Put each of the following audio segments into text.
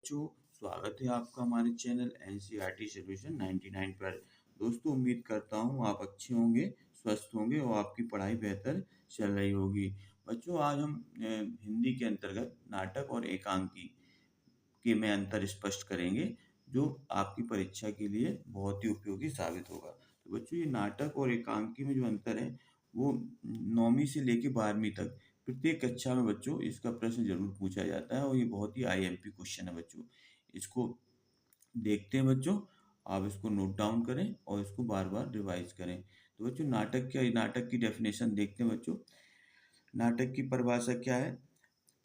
बच्चों, स्वागत है आपका हमारे चैनल एनसीईआरटी सॉल्यूशन 99 पर। दोस्तों, उम्मीद करता हूँ आप अच्छे होंगे, स्वस्थ होंगे और आपकी पढ़ाई बेहतर चल रही होगी। बच्चों, आज हम हिंदी के अंतर्गत नाटक और एकांकी के में अंतर स्पष्ट करेंगे, जो आपकी परीक्षा के लिए बहुत ही उपयोगी साबित होगा। तो बच्चों, ये नाटक और एकांकी में जो अंतर है, वो 9वीं से लेके 12वीं तक प्रत्येक कक्षा में बच्चों इसका प्रश्न ज़रूर पूछा जाता है और ये बहुत ही आईएमपी क्वेश्चन है बच्चों। इसको देखते हैं बच्चों, आप इसको नोट डाउन करें और इसको बार-बार रिवाइज़ करें। तो बच्चों, नाटक की डेफिनेशन देखते हैं बच्चों। नाटक की परिभाषा क्या है?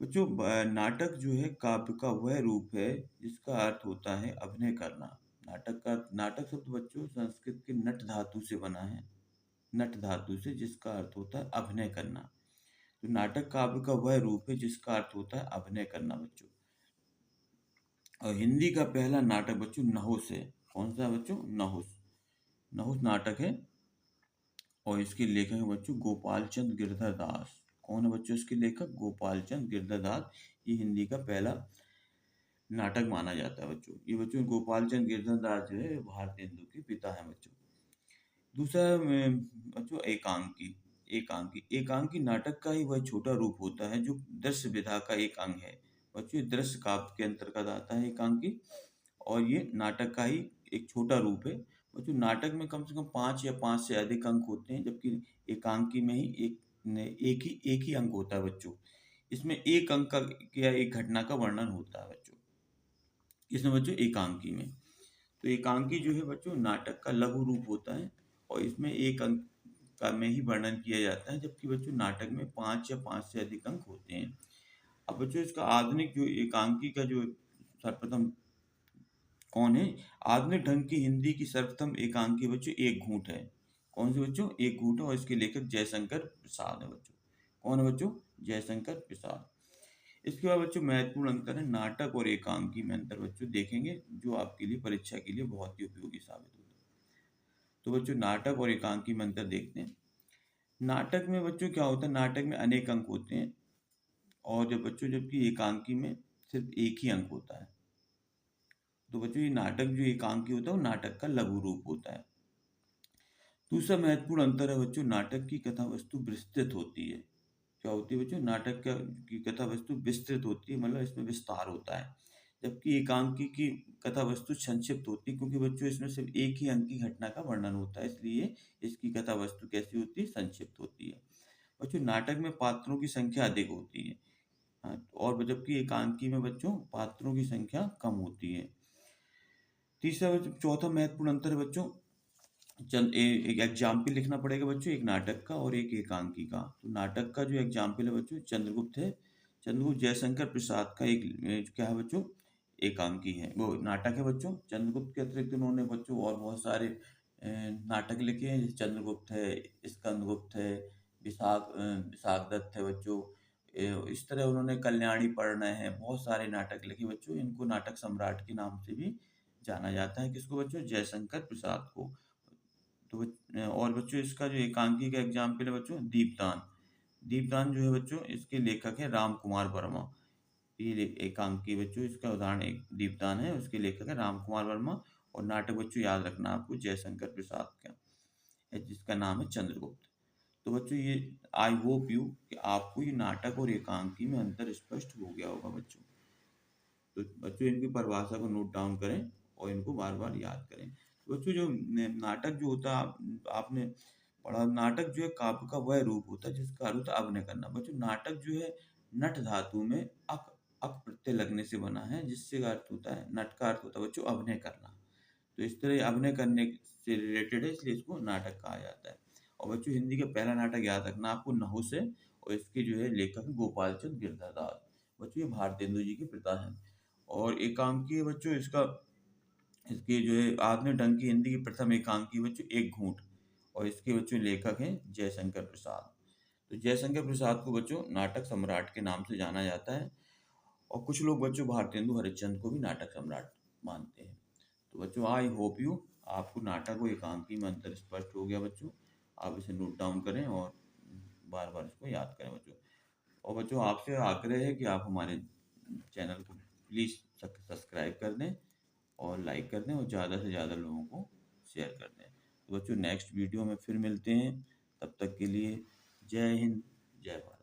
बच्चों, नाटक जो है काव्य का वह रूप है जिसका अर्थ होता है अभिनय करना। नाटक शब्द बच्चों संस्कृत के नट धातु से बना है। नट धातु से, जिसका अर्थ होता है अभिनय करना। तो नाटक काव्य का वह रूप है जिसका अर्थ होता है अभिनय करना बच्चों। और हिंदी का पहला नाटक बच्चों नहुस है। कौन सा बच्चों? नहुस। नहुस नाटक है और इसके लेखक हैं बच्चों गोपाल चंद गिरधर दास। कौन है बच्चों इसके लेखक? गोपाल चंद गिरधर दास। ये हिंदी का पहला नाटक माना जाता है बच्चों। ये बच्चों गोपाल चंद गिरधर दास जो है भारतेंदु के पिता हैं बच्चों। दूसरा बच्चों एकांकी। एकांकी नाटक का ही वह छोटा रूप होता है जो दृश्य विधा का एक अंग है। बच्चों, ये दृश्य काव्य के अंतर्गत आता है एकांकी और ये नाटक का ही एक छोटा रूप है। बच्चों, नाटक में कम से कम 5 या 5 से अधिक अंक होते हैं, जबकि एकांकी में ही एक ही अंक होता है बच्चों। इसमें एक अंक का या एक घटना का वर्णन होता है बच्चों। इसमें बच्चों एकांकी में, तो एकांकी जो है बच्चों नाटक का लघु रूप होता है और इसमें एक अंक का में ही वर्णन किया जाता है, जबकि बच्चों नाटक में 5 या 5 से अधिक अंक होते हैं। अब बच्चों, इसका आधुनिक जो एकांकी का जो सर्वप्रथम कौन है? आधुनिक ढंग की हिंदी की सर्वप्रथम एकांकी बच्चों एक घूंट है। कौन सी बच्चों? एक घूंट है और इसके लेखक जयशंकर प्रसाद है बच्चों। कौन है बच्चों? जयशंकर प्रसाद। इसके बाद बच्चों महत्वपूर्ण अंतर है नाटक और एकांकी में अंतर बच्चों देखेंगे, जो आपके लिए परीक्षा के लिए बहुत ही उपयोगी साबित होता है। तो बच्चों, नाटक और एकांकी में अंतर देखते हैं। नाटक में बच्चों क्या होता है? नाटक में अनेक अंक होते हैं और जबकि एकांकी में सिर्फ एक ही अंक होता है। तो बच्चों, ये नाटक जो एकांकी होता है वो नाटक का लघु रूप होता है। दूसरा महत्वपूर्ण अंतर है बच्चों, नाटक की कथा वस्तु विस्तृत होती है। क्या होती है बच्चों? की कथा वस्तु विस्तृत होती है, मतलब इसमें विस्तार होता है। जबकि एकांकी की कथा वस्तु संक्षिप्त होती है, क्योंकि बच्चों इसमें सिर्फ एक ही अंक की घटना का वर्णन होता है, इसलिए इसकी कथा वस्तु कैसी होती है? संक्षिप्त होती है। बच्चों, नाटक में पात्रों की संख्या अधिक होती है। हाँ, और जबकि एकांकी में बच्चों पात्रों की संख्या कम होती है। चौथा महत्वपूर्ण अंतर है बच्चों, एक एग्जाम्पल लिखना पड़ेगा बच्चों, एक नाटक का और एक एकांकी का। तो नाटक का जो एग्जाम्पल है बच्चों चंद्रगुप्त है। चंद्रगुप्त जयशंकर प्रसाद का एक क्या है बच्चों? एकांकी है, वो नाटक है बच्चों। चंद्रगुप्त के अतिरिक्त उन्होंने बच्चों और बहुत सारे नाटक लिखे हैं, जैसे चंद्रगुप्त है, स्कंदगुप्त है, विशाख दत्त है बच्चों। इस तरह उन्होंने कल्याणी पढ़ना है, बहुत सारे नाटक लिखे बच्चों। इनको नाटक सम्राट के नाम से भी जाना जाता है। किसको बच्चों? जयशंकर प्रसाद को। तो और बच्चों इसका जो एकांकी का एग्जाम्पल है बच्चों दीपदान। दीपदान जो है बच्चों, इसके लेखक है राम कुमार वर्मा। ये एकांकी बच्चों, इसका उदाहरण एक दीपदान है, उसके लेखक है राम कुमार वर्मा। और नाटक बच्चों याद रखना आपको जयशंकर प्रसाद का है, जिसका नाम है चंद्रगुप्त। तो बच्चों, ये आई होप यू कि आपको ये नाटक और एकांकी में अंतर स्पष्ट हो गया होगा बच्चों। तो बच्चों, इनकी परिभाषा को नोट डाउन करें और इनको बार बार याद करें। तो बच्चों, जो नाटक जो होता है, आपने पढ़ा, नाटक जो है काव्य का वह रूप होता है जिसका अर्थ होता है अभिनय करना। बच्चों, नाटक जो है नट धातु में अक अक प्रत्यय लगने से बना है, जिससे का अर्थ होता है, नट का अर्थ होता है बच्चों अभिनय करना। तो इस तरह अभिनय करने से रिलेटेड है, इसलिए इसको नाटक कहा जाता है। और बच्चों, हिंदी का पहला नाटक याद रखना आपको नहुस है और इसके जो है लेखक है गोपाल चंद गिरधर दास। बच्चों, ये भारतेंदु जी के पिता हैं। और एकांकी बच्चों इसके जो है आधुनिक ढंग की हिंदी की प्रथम एकांकी बच्चों एक घूंट और इसके बच्चों लेखक हैं जयशंकर प्रसाद। तो जयशंकर प्रसाद को बच्चों नाटक सम्राट के नाम से जाना जाता है और कुछ लोग बच्चों भारतेंदु हरिश्चंद्र को भी नाटक सम्राट मानते हैं। तो बच्चों, आई होप यू आपको नाटक और एकांकी में अंतर स्पष्ट हो गया बच्चों। आप इसे नोट डाउन करें और बार बार इसको याद करें बच्चों। और बच्चों, आपसे आग्रह है कि आप हमारे चैनल को प्लीज़ सब्सक्राइब कर दें और लाइक कर दें और ज़्यादा से ज़्यादा लोगों को शेयर कर दें। तो बच्चों नेक्स्ट वीडियो में फिर मिलते हैं, तब तक के लिए जय हिंद, जय भारत।